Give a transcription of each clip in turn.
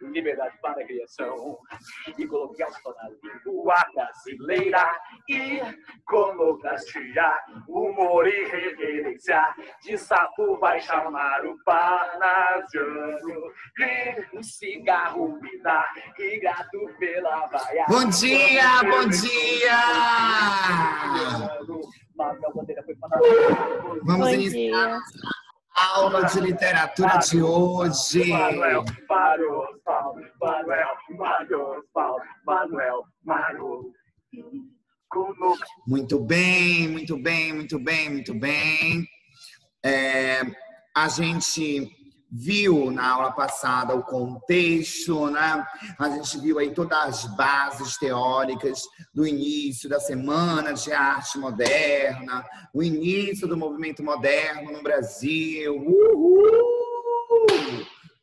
liberdade para a criação, e colocaste na língua brasileira, e colocaste já humor e reverência, de sapo vai chamar o parnasiano, e um cigarro me dá, e gato pela baia. Bom dia, bom dia! Vamos iniciar a aula de literatura de hoje. Muito bem, muito bem, muito bem, muito bem. A gente viu na aula passada o contexto, né? A gente viu aí todas as bases teóricas do início da Semana de Arte Moderna, o início do movimento moderno no Brasil. Uhul!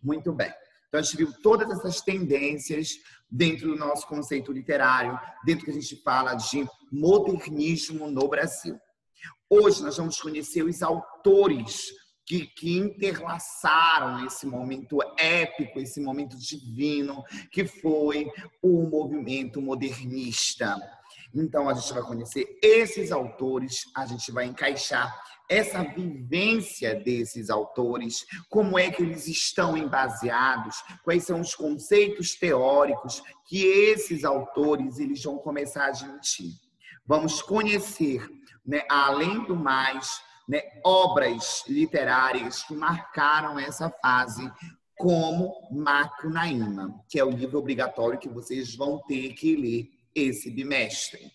Muito bem. Então, a gente viu todas essas tendências dentro do nosso conceito literário, dentro do que a gente fala de modernismo no Brasil. Hoje, nós vamos conhecer os autores que interlaçaram esse momento épico, esse momento divino, que foi o movimento modernista. Então, a gente vai conhecer esses autores, a gente vai encaixar essa vivência desses autores, como é que eles estão embaseados, quais são os conceitos teóricos que esses autores eles vão começar a admitir. Vamos conhecer, né, além do mais, né, obras literárias que marcaram essa fase, como Macunaíma, que é o livro obrigatório que vocês vão ter que ler esse bimestre,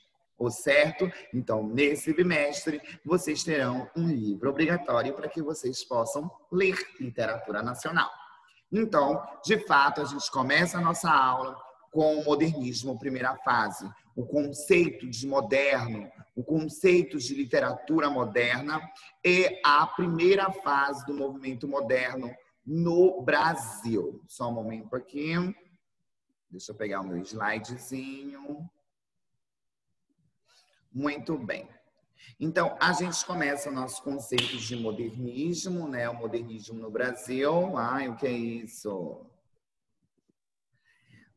certo? Então, nesse bimestre, vocês terão um livro obrigatório para que vocês possam ler literatura nacional. Então, de fato, a gente começa a nossa aula com o modernismo, primeira fase, o conceito de moderno, o conceito de literatura moderna é a primeira fase do movimento moderno no Brasil. Só um momento aqui. Deixa eu pegar o meu slidezinho. Muito bem. Então, a gente começa o nosso conceito de modernismo, né? O modernismo no Brasil. Ai, o que é isso?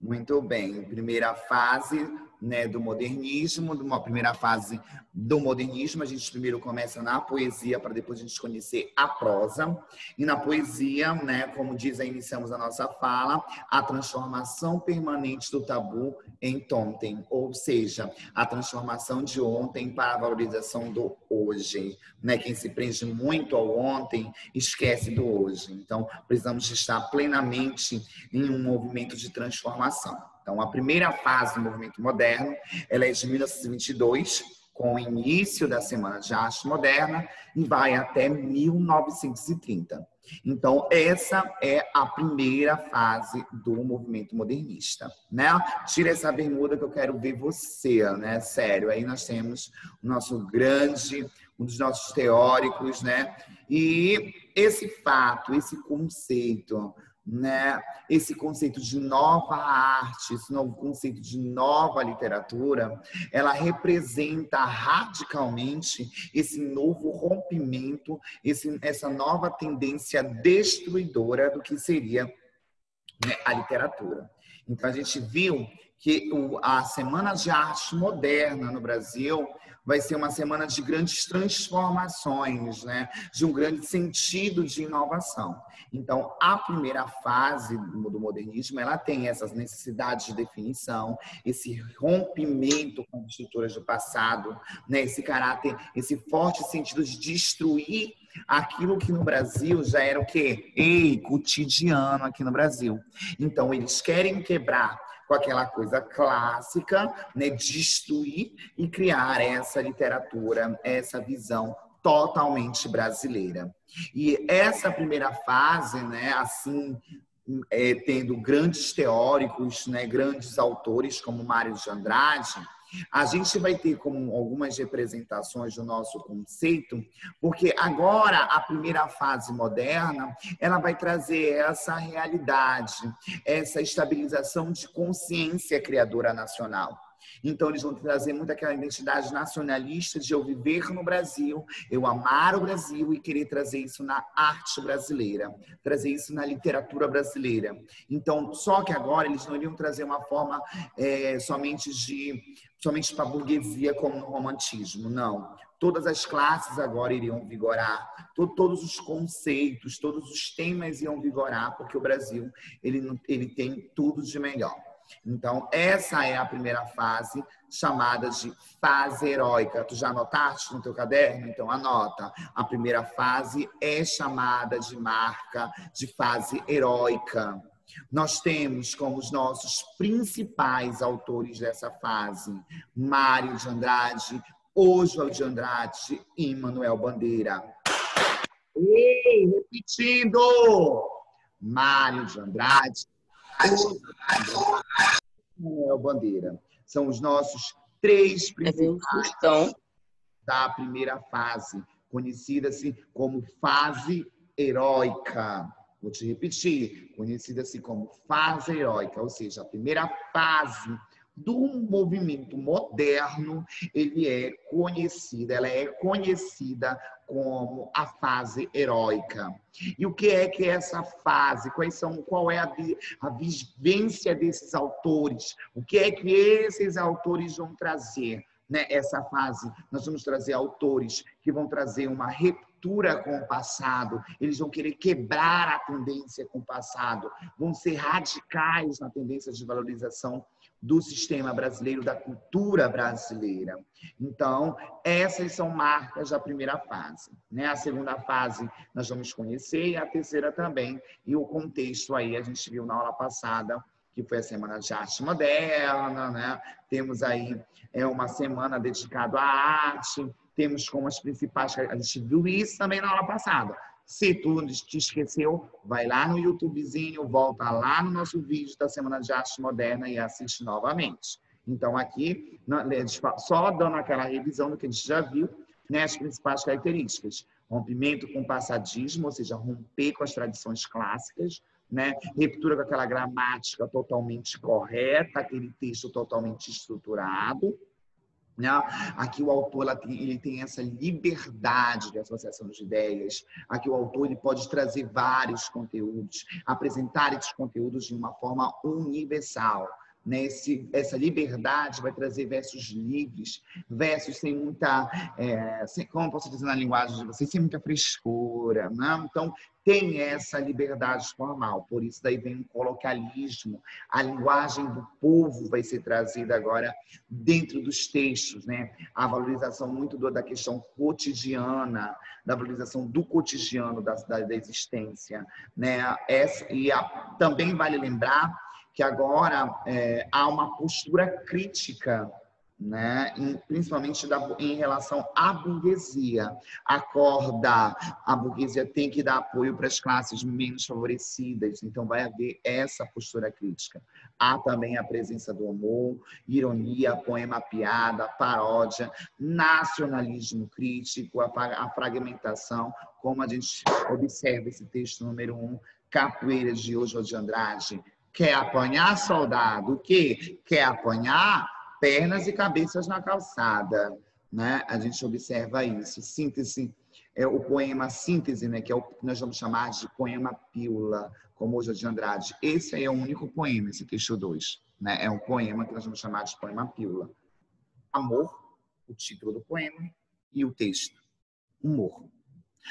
Muito bem. Primeira fase, né, do modernismo, uma primeira fase do modernismo, a gente primeiro começa na poesia para depois a gente conhecer a prosa. E na poesia, né, como diz, aí iniciamos a nossa fala, a transformação permanente do tabu em ontem, ou seja, a transformação de ontem para a valorização do hoje, né? Quem se prende muito ao ontem esquece do hoje. Então, precisamos estar plenamente em um movimento de transformação. Então, a primeira fase do movimento moderno, ela é de 1922, com o início da Semana de Arte Moderna, e vai até 1930. Então, essa é a primeira fase do movimento modernista, né? Tira essa bermuda que eu quero ver você, né? Sério, aí nós temos o nosso grande, um dos nossos teóricos, né? E esse fato, esse conceito, né? Esse conceito de nova arte, esse novo conceito de nova literatura, ela representa radicalmente esse novo rompimento, essa nova tendência destruidora do que seria, né, a literatura. Então, a gente viu que a Semana de Arte Moderna no Brasil vai ser uma semana de grandes transformações, né? De um grande sentido de inovação. Então, a primeira fase do modernismo, ela tem essas necessidades de definição, esse rompimento com as estruturas do passado, né? Esse caráter, esse forte sentido de destruir aquilo que no Brasil já era o quê? Cotidiano aqui no Brasil. Então, eles querem quebrar com aquela coisa clássica, né, destruir e criar essa literatura, essa visão totalmente brasileira. E essa primeira fase, né, assim, tendo grandes teóricos, né, grandes autores como Mário de Andrade, a gente vai ter como algumas representações do nosso conceito, porque agora a primeira fase moderna, ela vai trazer essa realidade, essa estabilização de consciência criadora nacional. Então, eles vão trazer muito aquela identidade nacionalista de eu viver no Brasil, eu amar o Brasil e querer trazer isso na arte brasileira, trazer isso na literatura brasileira. Então, só que agora eles não iriam trazer uma forma somente para a burguesia como no romantismo, não. Todas as classes agora iriam vigorar, todos os conceitos, todos os temas iam vigorar, porque o Brasil ele tem tudo de melhor. Então, essa é a primeira fase, chamada de fase heróica. Tu já anotaste no teu caderno? Então, anota. A primeira fase é chamada de marca de fase heróica. Nós temos como os nossos principais autores dessa fase Mário de Andrade, Oswald de Andrade e Manuel Bandeira. Ei, repetindo! Mário de Andrade, Manuel Bandeira. São os nossos 3 principais da primeira fase, conhecida-se como fase heróica. Vou te repetir, conhecida-se como fase heróica, ou seja, a primeira fase do movimento moderno, ela é conhecida como a fase heróica. E o que é essa fase? Qual é a vivência desses autores? O que é que esses autores vão trazer? Essa fase, nós vamos trazer autores que vão trazer uma ruptura com o passado, eles vão querer quebrar a tendência com o passado, vão ser radicais na tendência de valorização do sistema brasileiro, da cultura brasileira. Então, essas são marcas da primeira fase. A segunda fase nós vamos conhecer e a terceira também. E o contexto aí a gente viu na aula passada, que foi a Semana de Arte Moderna, Temos aí uma semana dedicada à arte, temos como as principais... A gente viu isso também na aula passada. Se tu te esqueceu, vai lá no YouTubezinho, volta lá no nosso vídeo da Semana de Arte Moderna e assiste novamente. Então, aqui, só dando aquela revisão do que a gente já viu, as principais características. Rompimento com o passadismo, ou seja, romper com as tradições clássicas, ruptura com aquela gramática totalmente correta, aquele texto totalmente estruturado. Aqui o autor ele tem essa liberdade de associação de ideias. Aqui o autor ele pode trazer vários conteúdos, apresentar esses conteúdos de uma forma universal. Essa liberdade vai trazer versos livres, versos sem muita, como eu posso dizer na linguagem de vocês, sem muita frescura. Então, tem essa liberdade formal, por isso daí vem o coloquialismo, a linguagem do povo vai ser trazida agora dentro dos textos, A valorização muito da questão cotidiana, da valorização do cotidiano da existência, também vale lembrar que agora há uma postura crítica, principalmente em relação à burguesia. A burguesia tem que dar apoio para as classes menos favorecidas, então vai haver essa postura crítica. Há também a presença do humor, ironia, poema, piada, paródia, nacionalismo crítico, a fragmentação, como a gente observa esse texto número 1, Capoeiras de Oswald de Andrade. Quer apanhar, soldado? O quê? Quer apanhar? Pernas e cabeças na calçada. A gente observa isso. Síntese, o poema Síntese, que é o que nós vamos chamar de poema pílula, como Oswald de Andrade. Esse aí é o único poema, esse texto 2. É um poema que nós vamos chamar de poema pílula. Amor, o título do poema, e o texto, humor.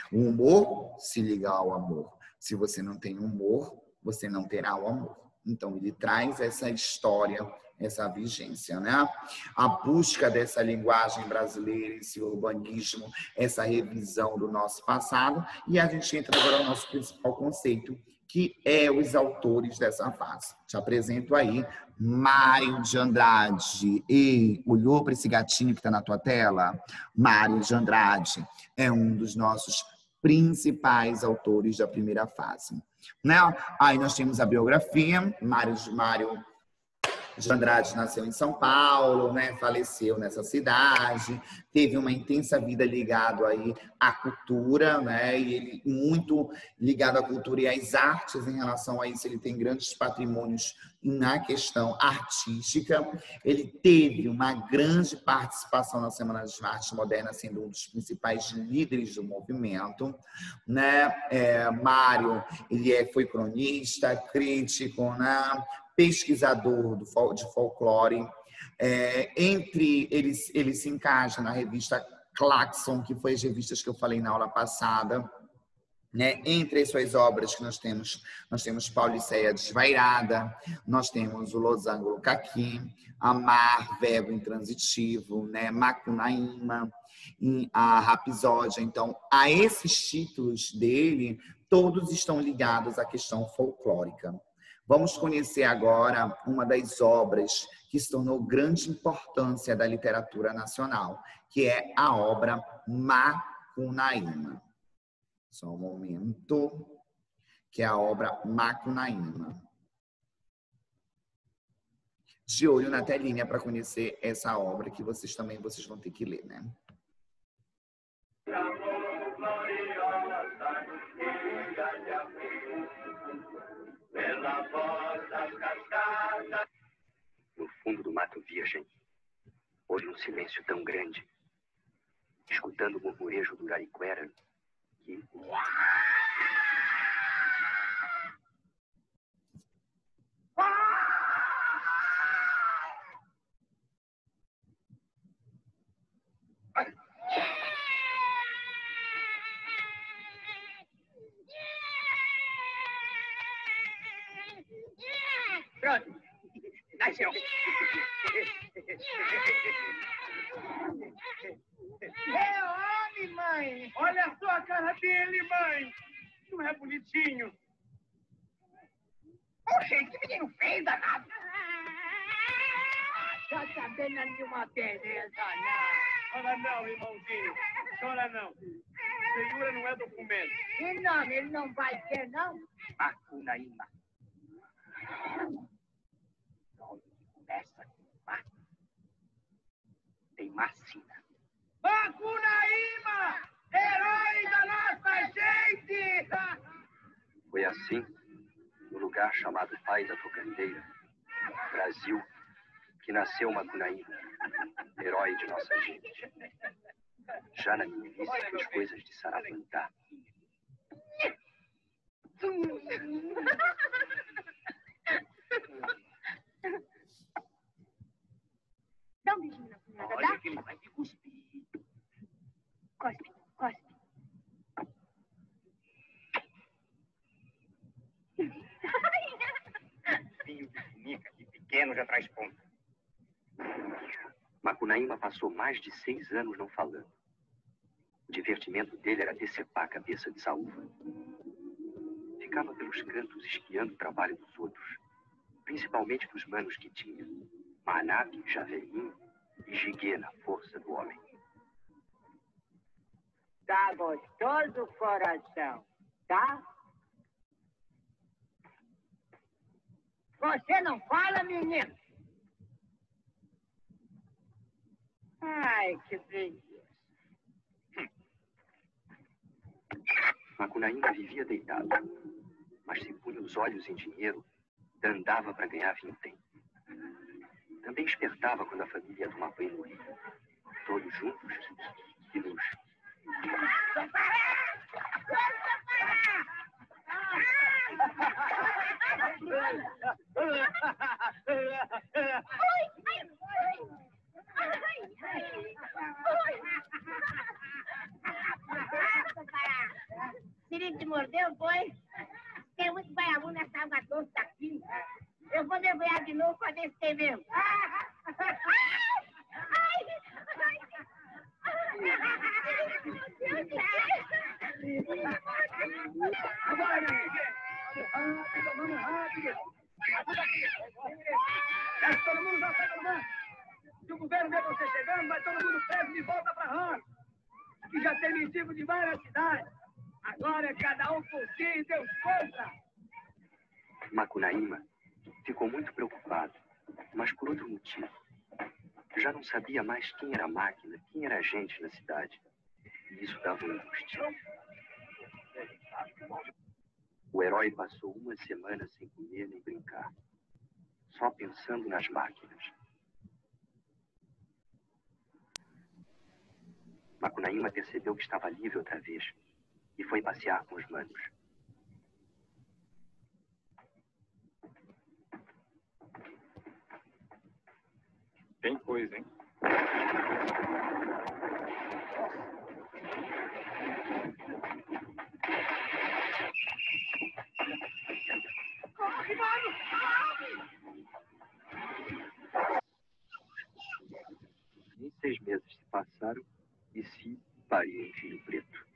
O humor se liga ao amor. Se você não tem humor, você não terá o amor. Então, ele traz essa história, essa vigência, A busca dessa linguagem brasileira, esse urbanismo, essa revisão do nosso passado. E a gente entra agora no nosso principal conceito, que é os autores dessa fase. Te apresento aí Mário de Andrade. E olhou para esse gatinho que está na tua tela? Mário de Andrade é um dos nossos principais autores da primeira fase. Aí nós temos a biografia, Mário de Andrade nasceu em São Paulo, né? Faleceu nessa cidade, teve uma intensa vida ligado aí à cultura, né? E ele muito ligado à cultura e às artes. Em relação a isso, ele tem grandes patrimônios na questão artística. Ele teve uma grande participação na Semana de Arte Moderna, sendo um dos principais líderes do movimento, né? Mário, ele foi cronista, crítico, né? Pesquisador de folclore. Entre eles, ele se encaixa na revista Claxon, que foi as revistas que eu falei na aula passada, né? Entre as suas obras que nós temos Pauliceia Desvairada, nós temos o Losango Caquim, Amar, Verbo Intransitivo, né? Macunaíma, a Rapsódia. Então, a esses títulos dele, todos estão ligados à questão folclórica. Vamos conhecer agora uma das obras que se tornou grande importância da literatura nacional, que é a obra Macunaíma. Só um momento, que é a obra Macunaíma. De olho na telinha para conhecer essa obra, que vocês vão ter que ler, né? No fundo do mato virgem, houve um silêncio tão grande, escutando o murmurejo do Urariquera, que... Pronto. Nasceu. É homem, mãe. Olha só a cara dele, mãe. Não é bonitinho? Oxe, que menino feio danado. Já tá vendo ali uma beleza, não. Chora não, irmãozinho. Chora não. Feiura não é documento. E não, ele não vai ter, não? Macunaíma. Começa com mato. Tem macina. Macunaíma! Herói da nossa gente! Foi assim, no lugar chamado Pai da Tocandeira, Brasil, que nasceu Macunaíma, herói de nossa gente. Já na meninice fez coisas de Saravantá. Dá um beijinho na cunhada, Olha dá? que ele vai te cuspir. Cospe, cospe. Vinho de funica, que pequeno já traz ponta. Macunaíma passou mais de 6 anos não falando. O divertimento dele era decepar a cabeça de saúva. Ficava pelos cantos espiando o trabalho dos outros, principalmente dos manos que tinha. Manape, Javelinho e Jiguê na força do homem. Tá gostoso, coração, tá? Você não fala, menino? Ai, que beleza. Macunaíma vivia deitado, mas se punha os olhos em dinheiro, andava para ganhar vintém. Também espertava quando a família ia tomar banho no rio, todos juntos e luxo. Siri te mordeu, foi? Tem muito baiabu nessa água doce daqui. Eu vou mergulhar de novo pra ver se tem mesmo. Agora, rápido, vamos rápido. Todo mundo já sai do banco. Se o governo vê você chegando, vai todo mundo preso de volta pra rancho. Que já tem mendigo de várias cidades. Agora é cada um por si e Deus contra. Macunaíma ficou muito preocupado Mas por outro motivo. Já não sabia mais quem era a máquina, quem era a gente na cidade. E isso dava angústia. O herói passou uma semana sem comer nem brincar, só pensando nas máquinas. Macunaíma percebeu que estava livre outra vez e foi passear com os manos. Tem coisa, hein? Corre, mano! Nem 6 meses se passaram e se pariu em Filho Preto.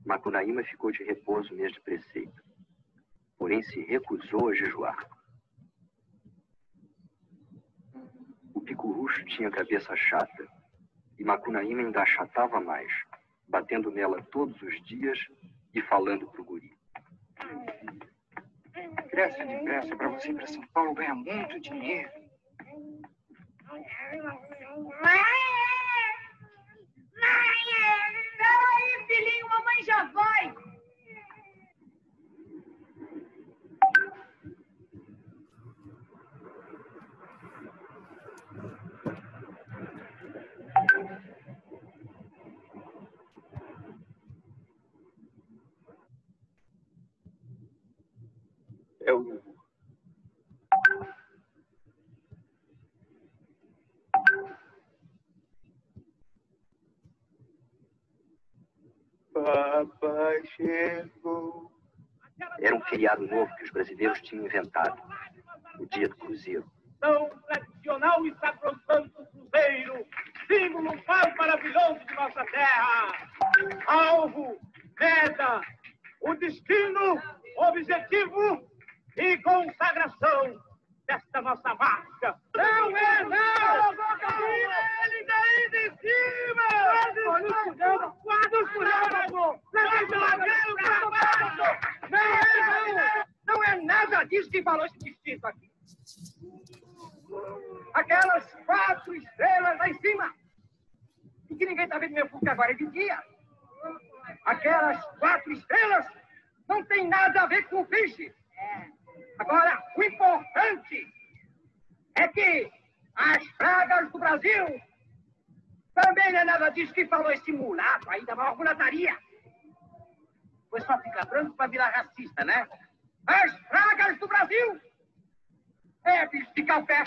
Macunaíma ficou de repouso mês de preceito, porém se recusou a jejuar. O picurucho tinha cabeça chata e Macunaíma ainda achatava mais, batendo nela todos os dias e falando pro guri. Depressa, para você ir para São Paulo ganhar muito dinheiro. Peraí, filhinho, mamãe já vai. Papai chegou. Era um feriado novo que os brasileiros tinham inventado, o Dia do Cruzeiro. Tão tradicional e sacrosanto cruzeiro, símbolo maravilhoso de nossa terra. Alvo, meta, o destino, objetivo e consagração desta nossa marcha. Não é não! Ele daí de cima! Não é nada disso que falou esse distrito aqui. Aquelas 4 estrelas lá em cima. E que ninguém está vendo meu porque agora é de dia. Aquelas 4 estrelas não tem nada a ver com o peixe. Agora, o importante é que as pragas do Brasil também não é nada disso que falou esse mulato aí da maior mulataria. Foi só ficar branco para virar racista, né? As pragas do Brasil é bicho de café,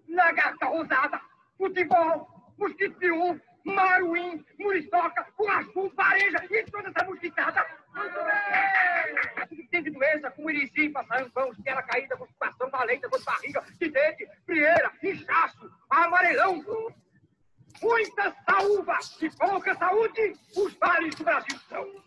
lagarta rosada, futebol, mosquito piú, maruim, muriçoca, cuaçu, vareja e toda essa mosquitada. Tem de doença como irici, passaranção, estela caída, constipação, valenta, dor de barriga, dente, frieira, inchaço, amarelão. Muita saúva e pouca saúde, os vales do Brasil são.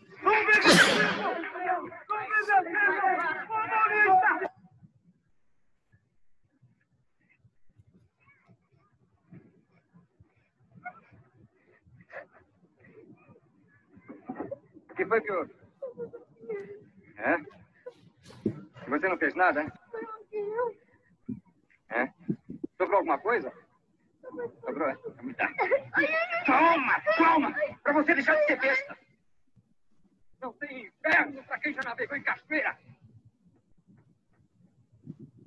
O que foi que houve? É? Você não fez nada, hein? É? Sobrou alguma coisa? Sobrou, é? Me dá. Toma! Pra você deixar de ser besta. Não tem inferno pra quem já navegou em cachoeira.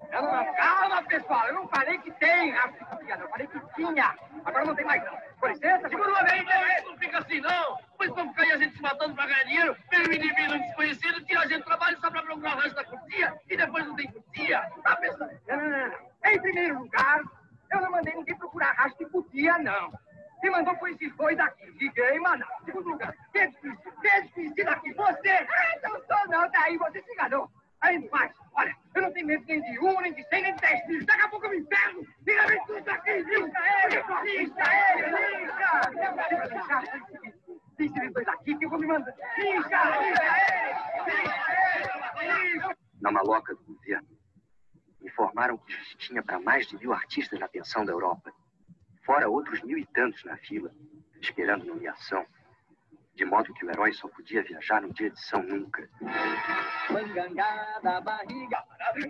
Calma, pessoal. Eu não falei que tem rastro de copia, não. Eu falei que tinha. Agora não tem mais, não. Com licença. Segura uma vez, né? Não fica assim, não. Pois vamos ficar aí a gente se matando pra ganhar dinheiro, pelo indivíduo desconhecido, tira a gente do trabalho só pra procurar o resto da cutia e depois não tem cutia. Tá pensando? Não. Em primeiro lugar, eu não mandei ninguém procurar rastro de cutia, não. Quem mandou foi esses dois aqui, Liguei e Manaus. Segundo lugar, quem é desconhecido aqui? Você! Não sou não, daí você se enganou. Aí mais, olha, eu não tenho medo nem de 1, nem de 100, nem de 10 filhos. Daqui a pouco eu me pego. Tira bem tudo aqui, viu? Lixa ele! Lixa esses dois aqui que eu vou me mandar. Lixa ele! Na maloca do governo, Informaram que tinha para mais de 1000 artistas na pensão da Europa, fora outros 1000 e tantos na fila, esperando nomeação, de modo que o herói só podia viajar no dia de São Nunca. Mangangada, barriga.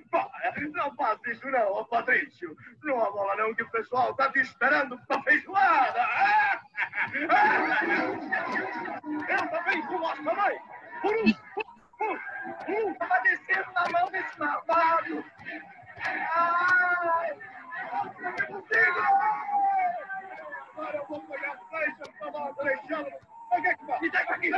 Para, não faça isso não, Patrício. Não abola não que o pessoal tá te esperando pra feijoada. Eu também gosto, mamãe. Tá descendo na mão desse malvado. Ai, não consigo. Agora eu vou pegar a flecha pra dar uma flechada. Me dá aqui.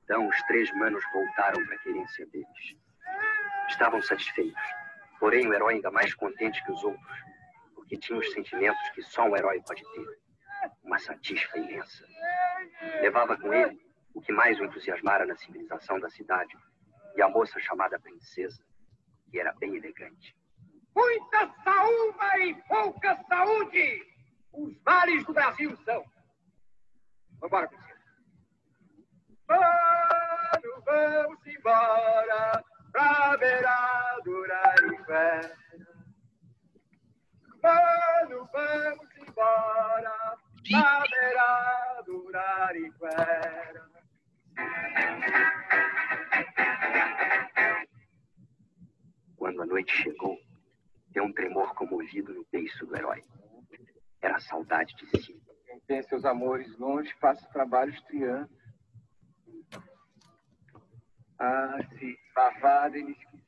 Então os 3 manos voltaram para a querência deles. Estavam satisfeitos, porém o herói ainda mais contente que os outros, porque tinha os sentimentos que só um herói pode ter. Uma satisfa imensa. Levava com ele o que mais o entusiasmara na civilização da cidade, e a moça chamada Princesa, que era bem elegante. Muita saúva e pouca saúde! Os males do Brasil são. Vambora, Princesa. Vamos embora pra beira do Arariquara. Vamos embora pra beira do Arariquara. Quando a noite chegou, deu um tremor comovido no beiço do herói. Era a saudade de si. Quem tem seus amores longe, faça trabalhos trianos. Ah, sim, pavada inesquecível.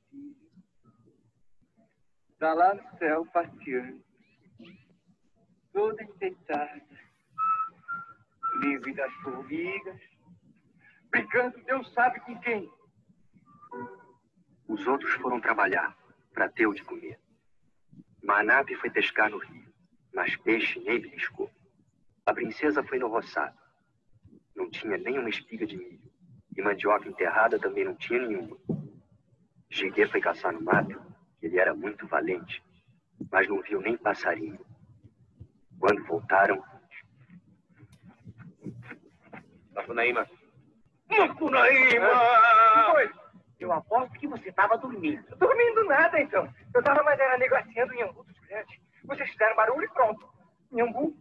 Está lá no céu passeando, toda enfeitada, livre das formigas, brincando Deus sabe com quem. Os outros foram trabalhar para ter o de comer. Manape foi pescar no rio, mas peixe nem beliscou. A princesa foi no roçado. Não tinha nem uma espiga de milho. E mandioca enterrada também não tinha nenhuma. Giguê foi caçar no mato, ele era muito valente, mas não viu nem passarinho. Quando voltaram... Macunaíma! Macunaíma! Oi! Eu aposto que você estava dormindo. Dormindo nada, então. Eu estava mais era negociando em Angu dos Grandes. Vocês fizeram barulho e pronto. Em Angu,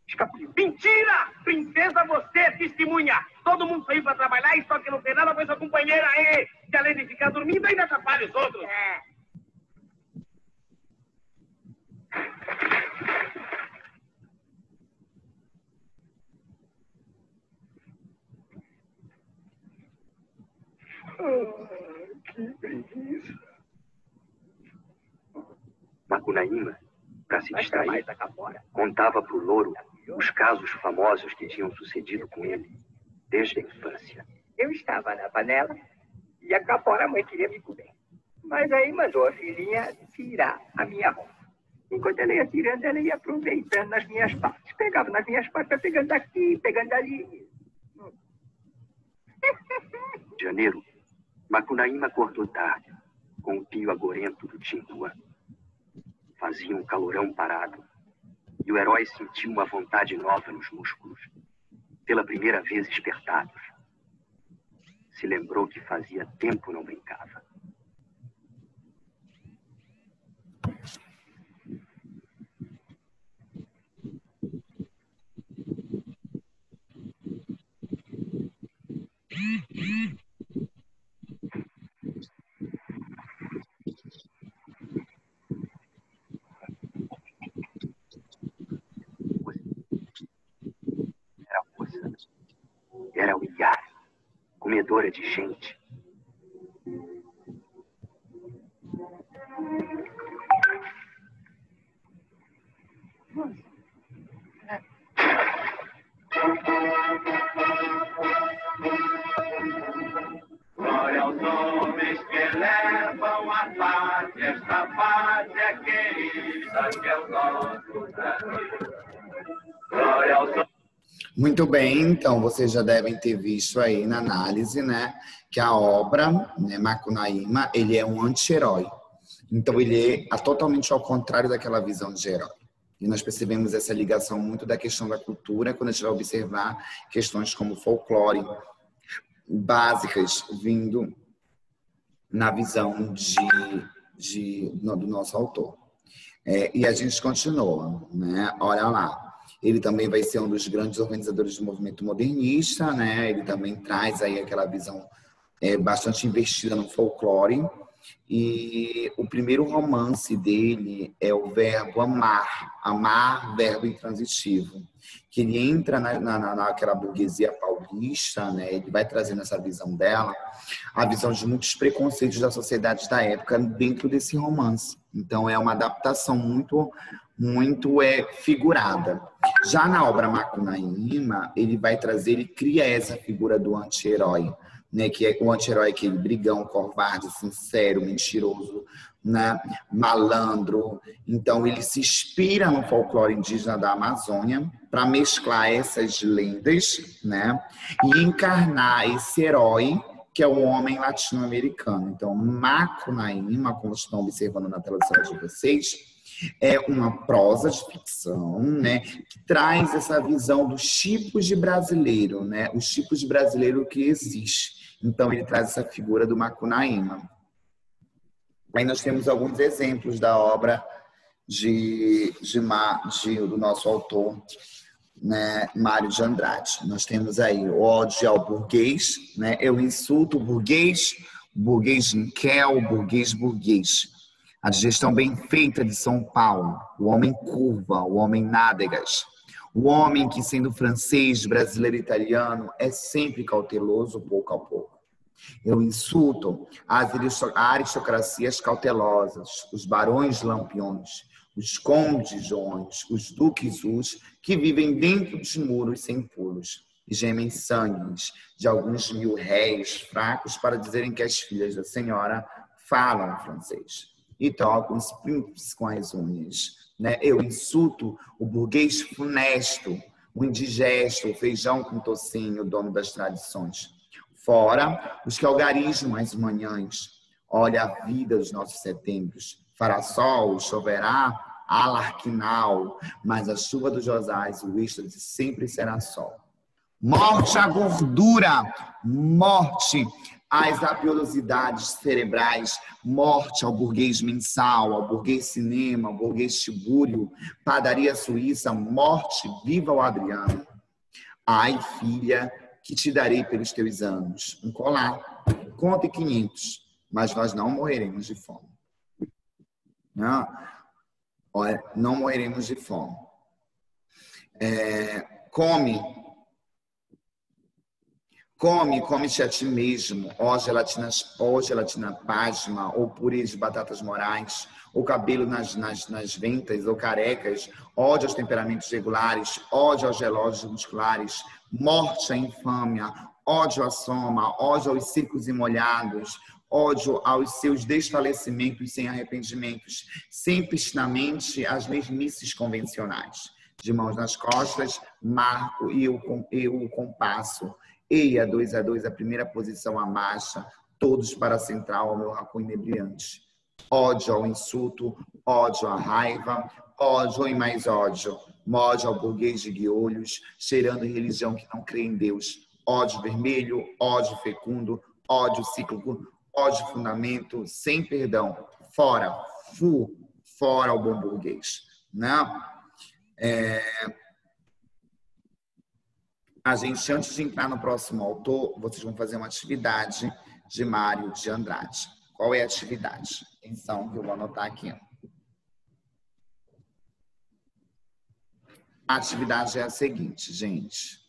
escapuliu. Mentira! Princesa, você é testemunha! Todo mundo saiu para trabalhar e só que não tem nada foi sua companheira aí, que além de ficar dormindo, ainda atrapalha os outros. É. Que preguiça. Macunaíma, para se distrair, contava para o louro os casos famosos que tinham sucedido com ele desde a infância. Eu estava na panela e a capora mãe queria me comer. Mas aí mandou a filhinha tirar a minha roupa. Enquanto ela ia tirando, ela ia aproveitando nas minhas partes. Pegava nas minhas partes, pegando daqui, pegando dali. Em janeiro, Macunaíma acordou tarde, com o pio agorento do Tinguã. Fazia um calorão parado, e o herói sentiu uma vontade nova nos músculos, pela primeira vez espertados. Se lembrou que fazia tempo não brincava. Era a moça. Era o Iara, comedora de gente. Glória aos homens que levam a pátria, esta pátria querida que é o nosso Brasil. Glória Muito bem, então vocês já devem ter visto aí na análise, né, que a obra, né, Macunaíma, ele é um anti-herói. Então ele é totalmente ao contrário daquela visão de herói. E nós percebemos essa ligação muito da questão da cultura quando a gente vai observar questões como folclore básicas vindo na visão do nosso autor. E a gente continua, né? Olha lá. Ele também vai ser um dos grandes organizadores do movimento modernista, né? Ele também traz aí aquela visão bastante investida no folclore. E o primeiro romance dele é o verbo amar, amar, verbo intransitivo, que ele entra naquela burguesia paulista, né? Ele vai trazendo essa visão dela, a visão de muitos preconceitos da sociedade da época dentro desse romance. Então é uma adaptação muito figurada. Já na obra Macunaíma, ele vai trazer, ele cria essa figura do anti-herói, né, que é o anti-herói, aquele brigão, covarde, sincero, mentiroso, né, malandro. Então ele se inspira no folclore indígena da Amazônia para mesclar essas lendas, né, e encarnar esse herói que é o homem latino-americano. Então Macunaíma, como estão observando na tela de vocês, é uma prosa de ficção, né, que traz essa visão dos tipos de brasileiro, né, os tipos de brasileiro que existem. Então, ele traz essa figura do Macunaíma. Aí nós temos alguns exemplos da obra do nosso autor, né, Mário de Andrade. Nós temos aí o ódio ao burguês, né, eu insulto o burguês Inquel, burguês. A digestão bem feita de São Paulo, o homem curva, o homem nádegas, o homem que, sendo francês, brasileiro e italiano, é sempre cauteloso, pouco a pouco. Eu insulto as aristocracias cautelosas, os barões lampiões, os condes joões, os duques que vivem dentro dos muros sem pulos e gemem sangues de alguns mil réis fracos para dizerem que as filhas da senhora falam francês e tocam os príncipes com as unhas, né? Eu insulto o burguês funesto, o indigesto, o feijão com tocinho, o dono das tradições. Fora os que algarismam as manhãs. Olha a vida dos nossos setembros. Fará sol, choverá, alarquinal, mas a chuva dos rosais, o êxtase sempre será sol. Morte à gordura, morte às apiodosidades cerebrais, morte ao burguês mensal, ao burguês cinema, ao burguês tibúrio, padaria suíça, morte, viva o Adriano. Ai, filha, que te darei pelos teus anos. Um colar, conta 500, mas nós não morreremos de fome. Não, olha, não morreremos de fome. Come-te a ti mesmo, ó gelatina pasma, ou purê de batatas morais, ou cabelo nas ventas, ou carecas, ódio aos temperamentos regulares, ódio aos relógios musculares, morte à infâmia, ódio à soma, ódio aos círculos molhados, ódio aos seus desfalecimentos sem arrependimentos, sempre na as mesmices convencionais. De mãos nas costas, marco e o compasso. Eia, 2 a 2, a primeira posição, a marcha, todos para a central, ao meu racão inebriante. Ódio ao insulto, ódio à raiva, ódio e mais ódio. Ódio ao burguês de guiolhos, cheirando religião que não crê em Deus. Ódio vermelho, ódio fecundo, ódio cíclico, ódio fundamento, sem perdão. Fora, fora o bom burguês. Não? A gente, antes de entrar no próximo autor, vocês vão fazer uma atividade de Mário de Andrade. Qual é a atividade? Atenção, que eu vou anotar aqui. A atividade é a seguinte, gente.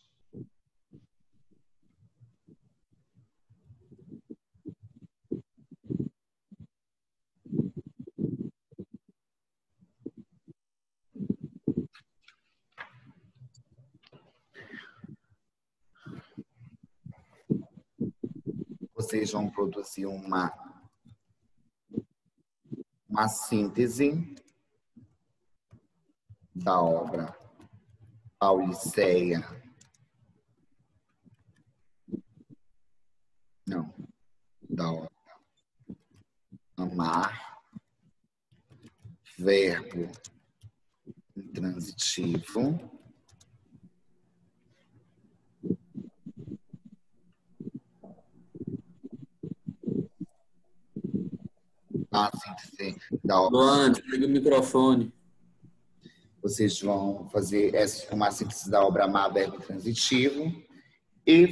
Vocês vão produzir uma síntese da obra Pauliceia. Não. Da obra. Amar. Verbo intransitivo. A síntese da obra. Luana, pega o microfone. Vocês vão fazer uma síntese da obra Amar, verbo transitivo, e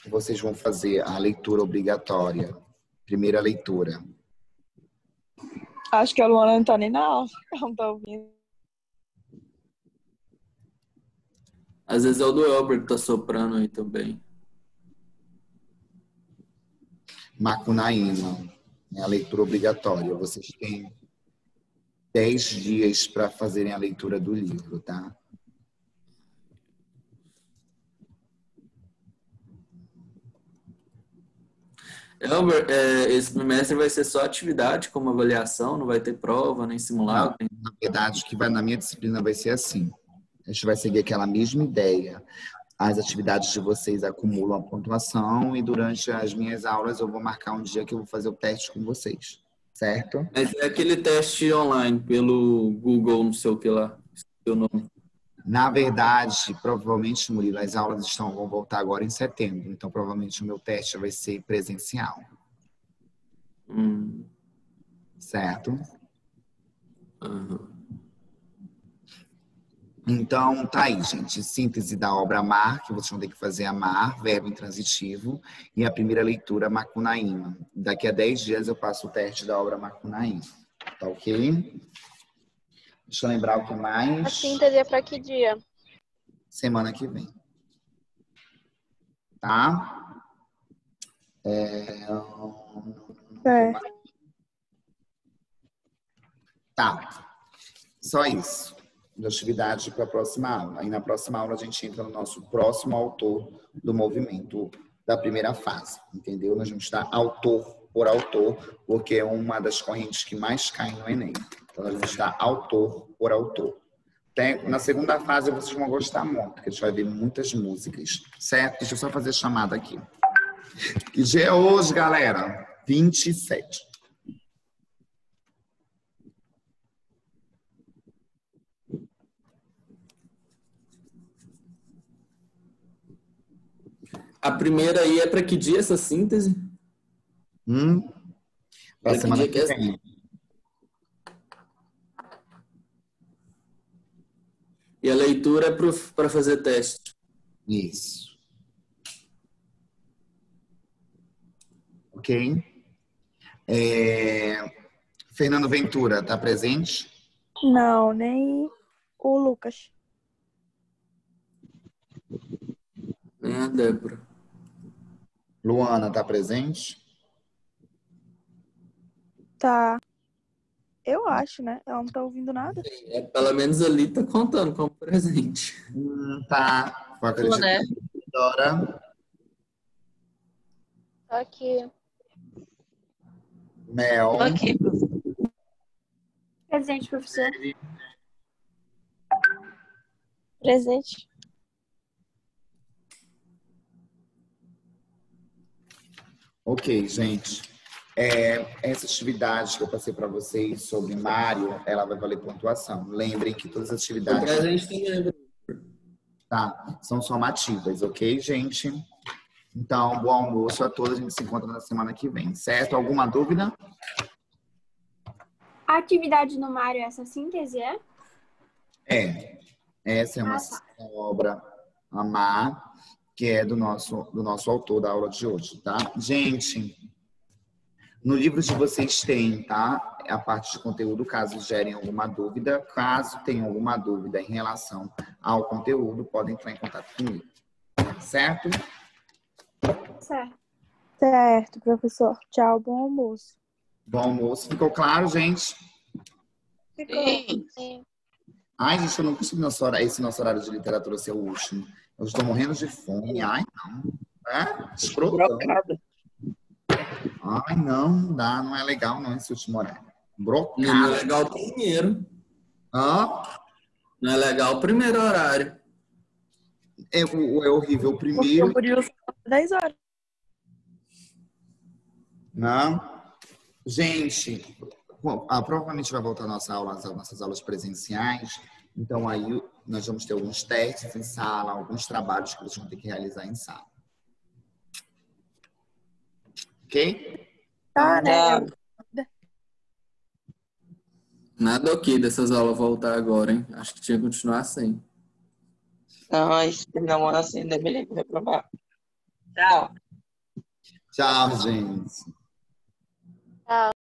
vocês vão fazer a leitura obrigatória, primeira leitura. Acho que a Luana não tá nem na aula, ela não tá ouvindo. Às vezes é o do Elber que tá soprando aí também. Macunaíma, é a leitura obrigatória. Vocês têm 10 dias para fazerem a leitura do livro, tá? Elber, esse trimestre vai ser só atividade como avaliação, não vai ter prova, nem simulado? Não, na verdade, o que vai na minha disciplina vai ser assim. A gente vai seguir aquela mesma ideia. As atividades de vocês acumulam a pontuação e durante as minhas aulas eu vou marcar um dia que eu vou fazer o teste com vocês, certo? Mas é aquele teste online pelo Google, não sei o que lá, seu nome. Na verdade, provavelmente, Murilo, as aulas vão voltar agora em setembro, então provavelmente o meu teste vai ser presencial. Certo? Uhum. Então, tá aí, gente. Síntese da obra Amar, que vocês vão ter que fazer Amar, verbo intransitivo, e a primeira leitura Macunaíma. Daqui a 10 dias eu passo o teste da obra Macunaíma. Tá ok? Deixa eu lembrar o que mais. A síntese é para que dia? Semana que vem. Tá? Tá. Só isso. De atividade para a próxima aula. Aí na próxima aula a gente entra no nosso próximo autor do movimento da primeira fase. Entendeu? Nós vamos estar autor por autor, porque é uma das correntes que mais cai no Enem. Então nós vamos estar autor por autor. Na segunda fase vocês vão gostar muito, porque a gente vai ver muitas músicas. Certo? Deixa eu só fazer a chamada aqui. Que dia é hoje, galera? 27. A primeira aí é para que dia essa síntese? Para semana que vem. E a leitura é para fazer teste. Isso. Ok? Fernando Ventura, tá presente? Não, nem o Lucas. Nem a Débora. Luana, tá presente? Tá. Eu acho, né? Ela não tá ouvindo nada. Pelo menos ali tá contando como presente. Tá. Vou acreditar. Né? Dora. Tô aqui. Mel. Tô aqui. Presente, professor. Presente. Ok, gente. Essa atividade que eu passei para vocês sobre Mário, ela vai valer pontuação. Lembrem que todas as atividades... O presente também. Tá, são somativas, ok, gente? Então, bom almoço a todos. A gente se encontra na semana que vem, certo? Alguma dúvida? A atividade no Mário, essa síntese é? Essa é uma obra Amar, que é do nosso autor da aula de hoje, tá? Gente, no livro de vocês tem, tá? A parte de conteúdo, caso gerem alguma dúvida. Caso tenham alguma dúvida em relação ao conteúdo, podem entrar em contato comigo. Certo? Certo. Certo, professor. Tchau, bom almoço. Bom almoço. Ficou claro, gente? Ficou. Sim. Ai, gente, eu não consigo esse nosso horário de literatura ser o último. Eu estou morrendo de fome. Ai, não. Escrotão. Ai, não dá. Não é legal, não, esse último horário. Brocado. Não é legal o dinheiro. Hã? Não Não é legal o primeiro horário. É horrível o primeiro. Por isso, 10 horas. Não. Gente, provavelmente vai voltar a nossas aulas presenciais. Então, aí nós vamos ter alguns testes em sala, alguns trabalhos que vocês vão ter que realizar em sala. Ok? Tá, né? Nada ok dessas aulas voltar agora, hein? Acho que tinha que continuar assim. Não, se namora assim, deve reprovar. Tchau. Tchau, gente.